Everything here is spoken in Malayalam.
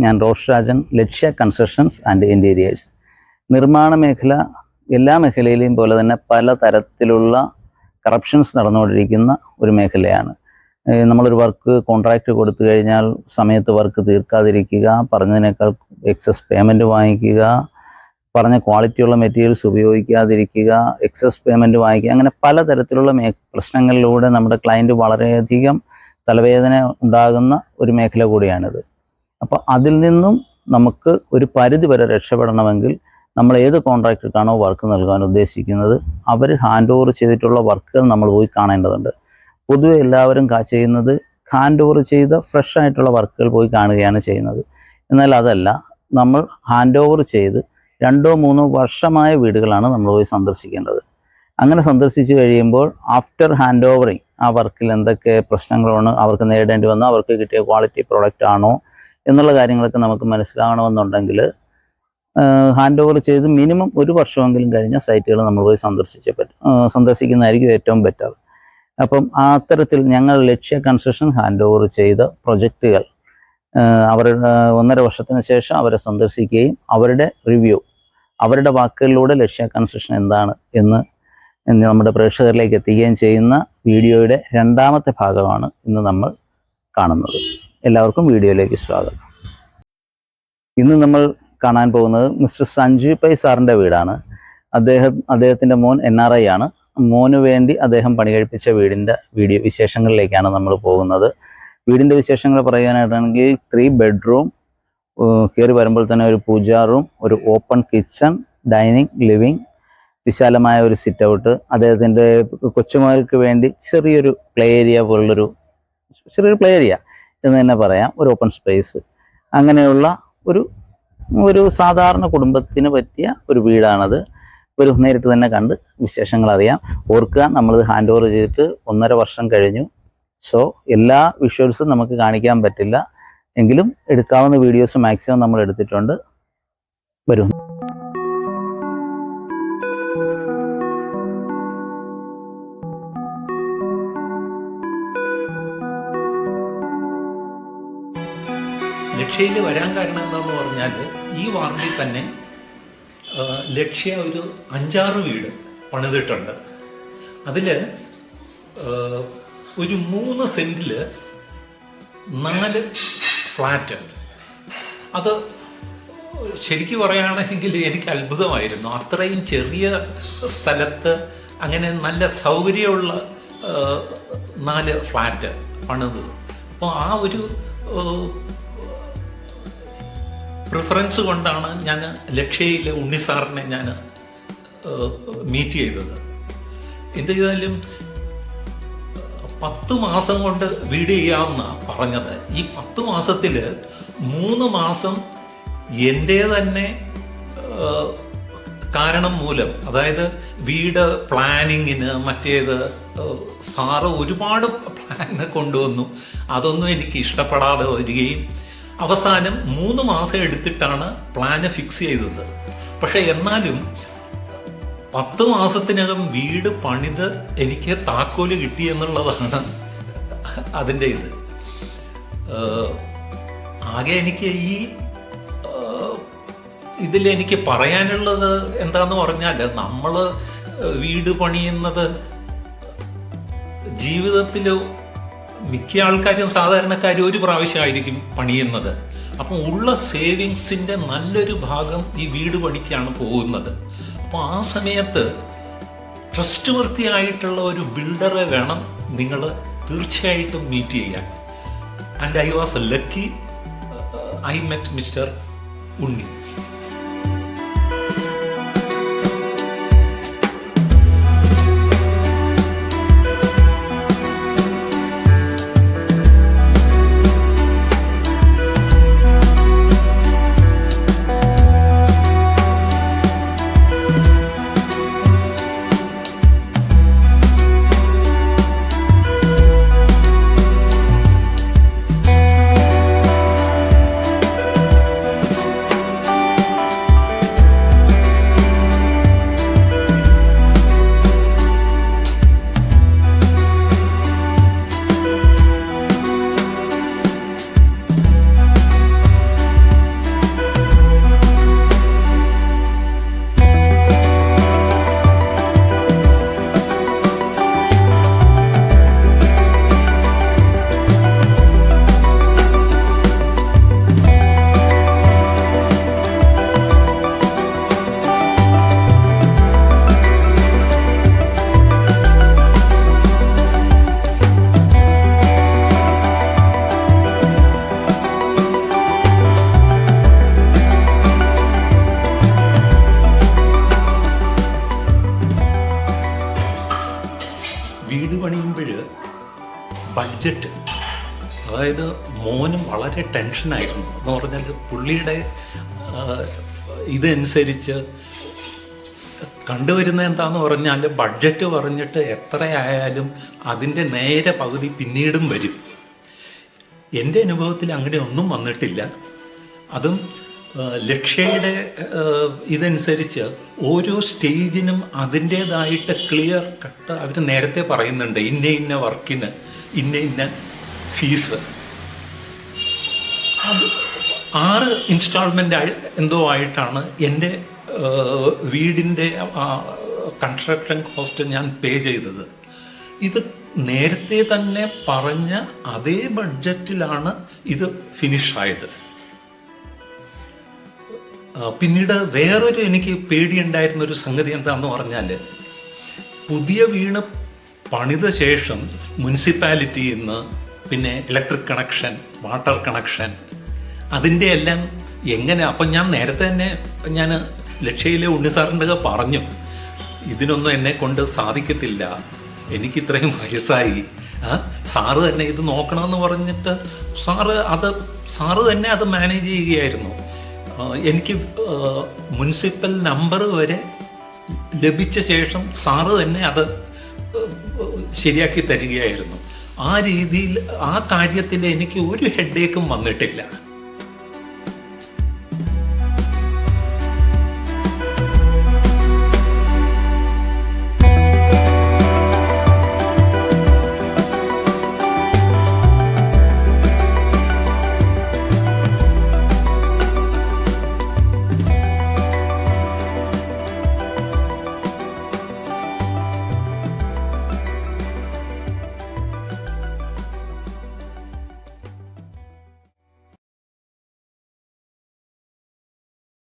ഞാൻ റോഷ് രാജൻ, ലക്ഷ്യ കൺസ്ട്രക്ഷൻസ് ആൻഡ് ഇൻറ്റീരിയേഴ്സ്. നിർമ്മാണ മേഖല എല്ലാ മേഖലയിലെയും പോലെ തന്നെ പല തരത്തിലുള്ള കറപ്ഷൻസ് നടന്നുകൊണ്ടിരിക്കുന്ന ഒരു മേഖലയാണ്. നമ്മളൊരു വർക്ക് കോൺട്രാക്റ്റ് കൊടുത്തു കഴിഞ്ഞാൽ സമയത്ത് വർക്ക് തീർക്കാതിരിക്കുക, പറഞ്ഞതിനേക്കാൾ എക്സസ് പേയ്മെൻറ്റ് വാങ്ങിക്കുക, പറഞ്ഞ ക്വാളിറ്റിയുള്ള മെറ്റീരിയൽസ് ഉപയോഗിക്കാതിരിക്കുക, എക്സസ് പേയ്മെൻറ്റ് വാങ്ങിക്കുക, അങ്ങനെ പലതരത്തിലുള്ള പ്രശ്നങ്ങളിലൂടെ നമ്മുടെ ക്ലയൻറ്റ് വളരെയധികം തലവേദന ഉണ്ടാകുന്ന ഒരു മേഖല കൂടിയാണിത്. അപ്പോൾ അതിൽ നിന്നും നമുക്ക് ഒരു പരിധി വരെ രക്ഷപ്പെടണമെങ്കിൽ നമ്മൾ ഏത് കോൺട്രാക്ടർക്കാണോ വർക്ക് നൽകാൻ ഉദ്ദേശിക്കുന്നത് അവർ ഹാൻഡ് ഓവർ ചെയ്തിട്ടുള്ള വർക്കുകൾ നമ്മൾ പോയി കാണേണ്ടതുണ്ട്. പൊതുവെ എല്ലാവരും ചെയ്യുന്നത് ഹാൻഡ് ഓവർ ചെയ്ത ഫ്രഷ് ആയിട്ടുള്ള വർക്കുകൾ പോയി കാണുകയാണ് ചെയ്യുന്നത്. എന്നാൽ അതല്ല, നമ്മൾ ഹാൻഡ് ഓവർ ചെയ്ത് 2-3 വർഷമായ വീടുകളാണ് നമ്മൾ പോയി സന്ദർശിക്കേണ്ടത്. അങ്ങനെ സന്ദർശിച്ച് കഴിയുമ്പോൾ ആഫ്റ്റർ ഹാൻഡ് ഓവറിങ് ആ വർക്കിൽ എന്തൊക്കെ പ്രശ്നങ്ങളാണ് അവർക്ക് നേരിടേണ്ടി വന്നോ, അവർക്ക് കിട്ടിയ ക്വാളിറ്റി പ്രൊഡക്റ്റ് ആണോ എന്നുള്ള കാര്യങ്ങളൊക്കെ നമുക്ക് മനസ്സിലാകണമെന്നുണ്ടെങ്കിൽ ഹാൻഡ് ഓവർ ചെയ്ത് മിനിമം 1 വർഷമെങ്കിലും കഴിഞ്ഞ സൈറ്റുകൾ നമ്മൾ പോയി സന്ദർശിക്കുന്നതായിരിക്കും ഏറ്റവും ബെറ്റർ. അപ്പം അത്തരത്തിൽ ഞങ്ങൾ ലക്ഷ്യ കൺസ്ട്രക്ഷൻ ഹാൻഡ് ഓവർ ചെയ്ത പ്രൊജക്റ്റുകൾ അവരുടെ 1.5 വർഷത്തിന് ശേഷം അവരെ സന്ദർശിക്കുകയും അവരുടെ റിവ്യൂ, അവരുടെ വാക്കുകളിലൂടെ ലക്ഷ്യ കൺസ്ട്രക്ഷൻ എന്താണ് എന്ന് നമ്മുടെ പ്രേക്ഷകരിലേക്ക് എത്തിക്കുകയും ചെയ്യുന്ന വീഡിയോയുടെ 2ാമത്തെ ഭാഗമാണ് ഇന്ന് നമ്മൾ കാണുന്നത്. എല്ലാവർക്കും വീഡിയോയിലേക്ക് സ്വാഗതം. ഇന്ന് നമ്മൾ കാണാൻ പോകുന്നത് മിസ്റ്റർ സഞ്ജീവ് പൈ സാറിൻ്റെ വീടാണ്. അദ്ദേഹത്തിൻ്റെ മോൻ NRI ആണ്. മോന് വേണ്ടി അദ്ദേഹം പണി കഴിപ്പിച്ച വീടിൻ്റെ വീഡിയോ വിശേഷങ്ങളിലേക്കാണ് നമ്മൾ പോകുന്നത്. വീടിൻ്റെ വിശേഷങ്ങൾ പറയാനായിട്ടാണെങ്കിൽ 3 ബെഡ്റൂം, കയറി വരുമ്പോൾ തന്നെ ഒരു പൂജാ റൂം, ഒരു ഓപ്പൺ കിച്ചൺ, ഡൈനിങ്, ലിവിങ്, വിശാലമായ ഒരു സിറ്റ് ഔട്ട്, അദ്ദേഹത്തിൻ്റെ കൊച്ചുമകൾക്ക് വേണ്ടി ചെറിയൊരു പ്ലേ ഏരിയ പോലുള്ളൊരു ചെറിയൊരു പ്ലേ ഏരിയ എന്ന് തന്നെ പറയാം, ഒരു ഓപ്പൺ സ്പേസ്, അങ്ങനെയുള്ള ഒരു സാധാരണ കുടുംബത്തിന് പറ്റിയ ഒരു വീടാണത്. നേരിട്ട് തന്നെ കണ്ട് വിശേഷങ്ങൾ അറിയാം. ഓർക്കുക, നമ്മളിത് ഹാൻഡ് ഓവർ ചെയ്തിട്ട് 1.5 വർഷം കഴിഞ്ഞു. സോ എല്ലാ വിഷ്വൽസും നമുക്ക് കാണിക്കാൻ പറ്റില്ല, എങ്കിലും എടുക്കാവുന്ന വീഡിയോസ് മാക്സിമം നമ്മൾ എടുത്തിട്ടുണ്ട്. വരും. ലക്ഷ്യയിൽ വരാൻ കാരണം എന്താണെന്ന് പറഞ്ഞാൽ ഈ വാർഡിൽ തന്നെ ലക്ഷ്യ ഒരു 5-6 വീട് പണിതിട്ടുണ്ട്. അതിൽ ഒരു 3 സെൻറ്റിൽ 4 ഫ്ലാറ്റ്. അത് ശരിക്കും പറയുകയാണെങ്കിൽ എനിക്ക് അത്ഭുതമായിരുന്നു. അത്രയും ചെറിയ സ്ഥലത്ത് അങ്ങനെ നല്ല സൗകര്യമുള്ള 4 ഫ്ലാറ്റ് പണിത്. അപ്പോൾ ആ ഒരു പ്രിഫറൻസ് കൊണ്ടാണ് ഞാൻ ലക്ഷ്യയിലെ ഉണ്ണിസാറിനെ ഞാൻ മീറ്റ് ചെയ്തത്. എന്ത് ചെയ്താലും 10 മാസം കൊണ്ട് വീട് ചെയ്യാമെന്നാണ് പറഞ്ഞത്. ഈ 10 മാസത്തിൽ 3 മാസം എൻ്റെ തന്നെ കാരണം മൂലം, അതായത് വീട് പ്ലാനിങ്ങിന് മറ്റേത് സാറ് ഒരുപാട് പ്ലാന് കൊണ്ടുവന്നു. അതൊന്നും എനിക്ക് ഇഷ്ടപ്പെടാതെ വരികയും അവസാനം 3 മാസം എടുത്തിട്ടാണ് പ്ലാന് ഫിക്സ് ചെയ്തത്. പക്ഷെ എന്നാലും 10 മാസത്തിനകം വീട് പണിത് എനിക്ക് താക്കോല് കിട്ടി എന്നുള്ളതാണ് അതിൻ്റെ ഇത്. ആകെ എനിക്ക് ഇതിലെനിക്ക് പറയാനുള്ളത് എന്താന്ന് പറഞ്ഞാൽ, നമ്മൾ വീട് പണിയുന്നത് ജീവിതത്തിൽ മിക്ക ആൾക്കാരും സാധാരണക്കാരും ഒരു പ്രാവശ്യമായിരിക്കും പണിയുന്നത്. അപ്പം ഉള്ള സേവിങ്സിൻ്റെ നല്ലൊരു ഭാഗം ഈ വീട് പണിക്കാണ് പോകുന്നത്. അപ്പോൾ ആ സമയത്ത് ട്രസ്റ്റ് വർത്തിയായിട്ടുള്ള ഒരു ബിൽഡറെ വേണം നിങ്ങൾ തീർച്ചയായിട്ടും മീറ്റ് ചെയ്യാൻ. And I was lucky, I met mister Unni. Budget, അതായത് മോനും വളരെ ടെൻഷനായിരുന്നു. എന്ന് പറഞ്ഞാൽ പുള്ളിയുടെ ഇതനുസരിച്ച് കണ്ടുവരുന്ന എന്താന്ന് പറഞ്ഞാൽ ബഡ്ജറ്റ് പറഞ്ഞിട്ട് എത്രയായാലും അതിൻ്റെ നേരെ പകുതി പിന്നീടും വരും. എൻ്റെ അനുഭവത്തിൽ അങ്ങനെ ഒന്നും വന്നിട്ടില്ല. അതും ലക്ഷ്യയുടെ ഇതനുസരിച്ച് ഓരോ സ്റ്റേജിനും അതിൻ്റേതായിട്ട് ക്ലിയർ കട്ട് അവർ നേരത്തെ പറയുന്നുണ്ട്. ഇന്ന വർക്കിന് ഇന്ന ഫീസ്. അത് 6 ഇൻസ്റ്റാൾമെൻ്റ് എന്തോ ആയിട്ടാണ് എൻ്റെ വീടിൻ്റെ കൺസ്ട്രക്ഷൻ കോസ്റ്റ് ഞാൻ പേ ചെയ്തത്. ഇത് നേരത്തെ തന്നെ പറഞ്ഞ അതേ ബഡ്ജറ്റിലാണ് ഇത് ഫിനിഷായത്. പിന്നീട് വേറൊരു എനിക്ക് പേടിയുണ്ടായിരുന്നൊരു സംഗതി എന്താണെന്ന് പറഞ്ഞാൽ, പുതിയ വീട് പണിത ശേഷം മുനിസിപ്പാലിറ്റിയിൽ നിന്ന് പിന്നെ ഇലക്ട്രിക് കണക്ഷൻ, വാട്ടർ കണക്ഷൻ, അതിൻ്റെ എല്ലാം എങ്ങനെ. അപ്പം ഞാൻ നേരത്തെ തന്നെ ഞാൻ ലക്ഷ്യയിലെ ഉണ്ണിസാറിൻ്റെ പറഞ്ഞു, ഇതിനൊന്നും എന്നെ കൊണ്ട് സാധിക്കത്തില്ല, എനിക്കിത്രയും വയസ്സായി, സാറ് തന്നെ ഇത് നോക്കണമെന്ന് പറഞ്ഞിട്ട് സാറ് തന്നെ അത് മാനേജ് ചെയ്യുകയായിരുന്നു. എനിക്ക് മുനിസിപ്പൽ നമ്പർ വരെ ലഭിച്ച ശേഷം സാറ് തന്നെ അത് ശരിയാക്കി തരികയായിരുന്നു. ആ രീതിയിൽ ആ കാര്യത്തിൽ എനിക്ക് ഒരു ഹെഡേക്കും വന്നിട്ടില്ല.